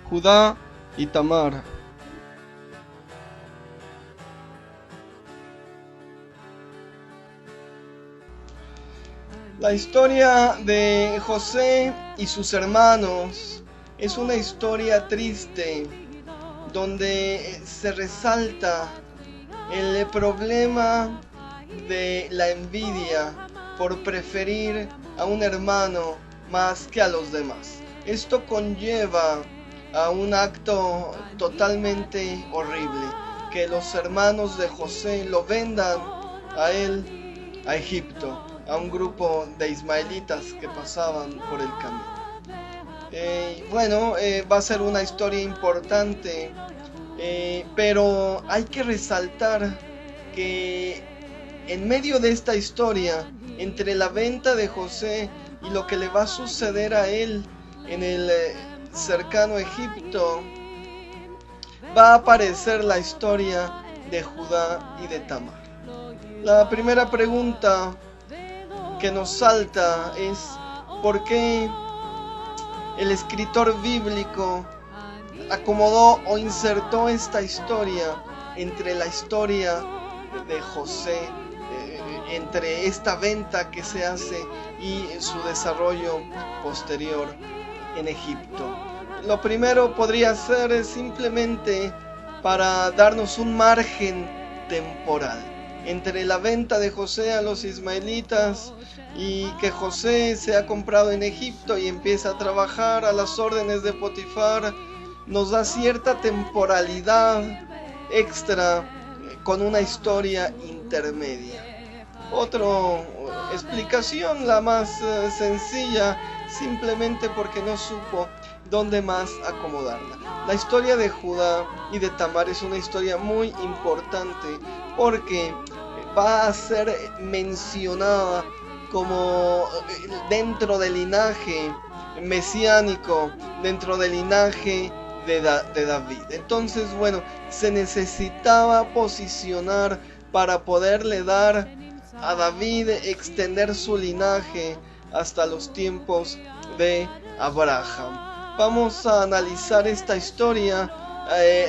Judá y Tamar. La historia de José y sus hermanos es una historia triste, donde se resalta el problema de la envidia por preferir a un hermano más que a los demás. Esto conlleva a un acto totalmente horrible, que los hermanos de José lo vendan a él a Egipto, a un grupo de ismaelitas que pasaban por el camino. Va a ser una historia importante, pero hay que resaltar que en medio de esta historia, entre la venta de José y lo que le va a suceder a él en el cercano Egipto, va a aparecer la historia de Judá y de Tamar. La primera pregunta que nos salta es: ¿por qué el escritor bíblico acomodó o insertó esta historia entre la historia de José, entre esta venta que se hace y su desarrollo posterior en Egipto? Lo primero podría ser simplemente para darnos un margen temporal entre la venta de José a los ismaelitas y que José sea comprado en Egipto y empieza a trabajar a las órdenes de Potifar. Nos da cierta temporalidad extra con una historia intermedia. Otra explicación, la más sencilla, simplemente porque no supo dónde más acomodarla. La historia de Judá y de Tamar es una historia muy importante porque va a ser mencionada como dentro del linaje mesiánico, dentro del linaje de David. Entonces, se necesitaba posicionar para poderle dar a David, extender su linaje hasta los tiempos de Abraham. Vamos a analizar esta historia,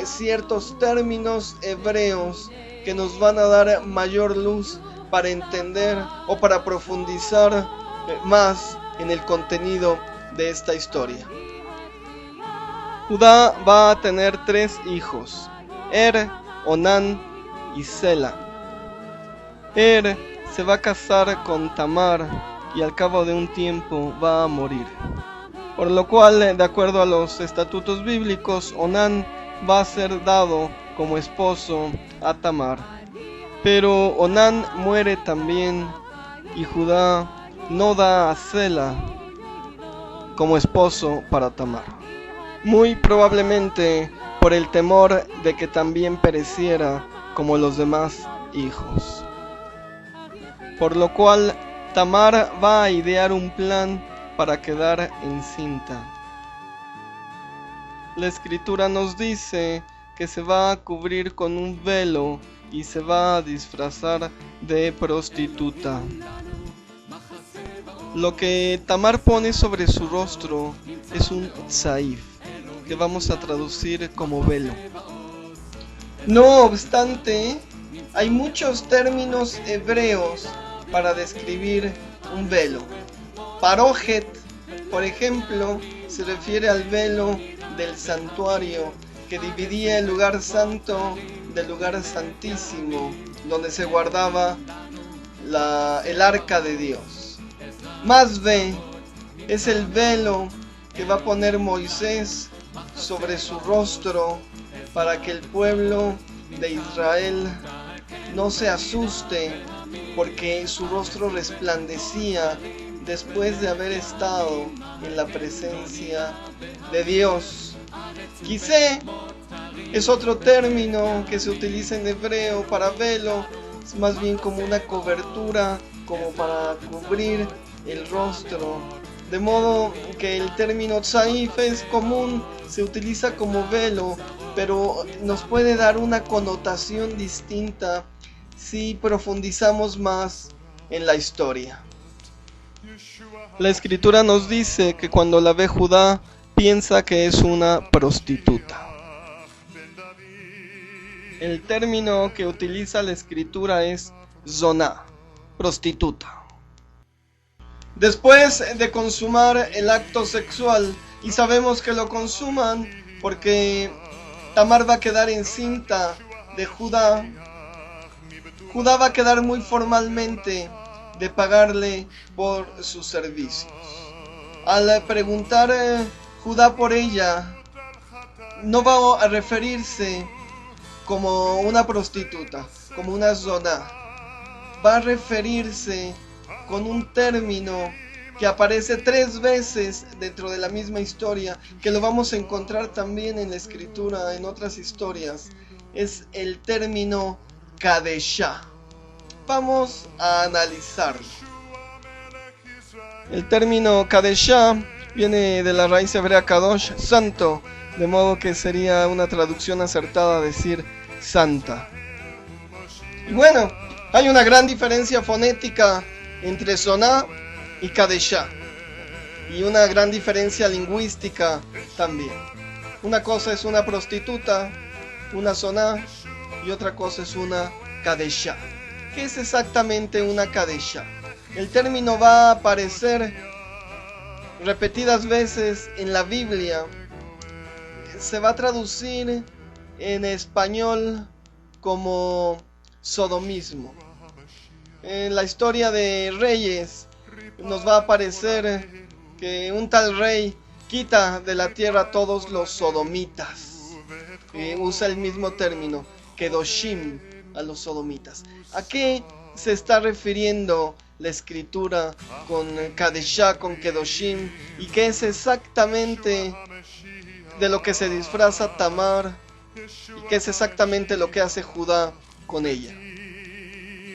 ciertos términos hebreos que nos van a dar mayor luz para entender o para profundizar más en el contenido de esta historia. Judá va a tener 3 hijos: Onán y Sela. Se va a casar con Tamar y al cabo de un tiempo va a morir. Por lo cual, de acuerdo a los estatutos bíblicos, Onán va a ser dado como esposo a Tamar. Pero Onán muere también y Judá no da a Sela como esposo para Tamar, muy probablemente por el temor de que también pereciera como los demás hijos. Por lo cual Tamar va a idear un plan para quedar encinta. La escritura nos dice que se va a cubrir con un velo y se va a disfrazar de prostituta. Lo que Tamar pone sobre su rostro es un tzaif, que vamos a traducir como velo. No obstante, hay muchos términos hebreos para describir un velo. Parojet, por ejemplo, se refiere al velo del santuario que dividía el lugar santo del lugar santísimo, donde se guardaba el arca de Dios. Masbe es el velo que va a poner Moisés sobre su rostro para que el pueblo de Israel no se asuste, porque su rostro resplandecía después de haber estado en la presencia de Dios. Quisé es otro término que se utiliza en hebreo para velo, es más bien como una cobertura, como para cubrir el rostro. De modo que el término tzaif es común, se utiliza como velo, pero nos puede dar una connotación distinta si profundizamos más en la historia. La escritura nos dice que cuando la ve Judá, piensa que es una prostituta. El término que utiliza la escritura es zoná, prostituta. Después de consumar el acto sexual, y sabemos que lo consuman porque Tamar va a quedar encinta de Judá, Judá va a quedar muy formalmente de pagarle por sus servicios. Al preguntar Judá por ella, no va a referirse como una prostituta, como una zoná. Va a referirse con un término que aparece 3 veces dentro de la misma historia, que lo vamos a encontrar también en la escritura, en otras historias. Es el término Kadeshá. Vamos a analizarlo. El término Kadeshá viene de la raíz hebrea Kadosh, santo, de modo que sería una traducción acertada decir santa. Y bueno, hay una gran diferencia fonética entre zoná y Kadeshá, y una gran diferencia lingüística también. Una cosa es una prostituta, una zoná, y otra cosa es una Kadeshá. ¿Qué es exactamente una Kadeshá? El término va a aparecer repetidas veces en la Biblia. Se va a traducir en español como sodomismo. En la historia de Reyes nos va a aparecer que un tal rey quita de la tierra a todos los sodomitas. Usa el mismo término, kedoshim, a los sodomitas. ¿A qué se está refiriendo la escritura con Kadeshá, con kedoshim? ¿Y qué es exactamente de lo que se disfraza Tamar? ¿Y qué es exactamente lo que hace Judá con ella?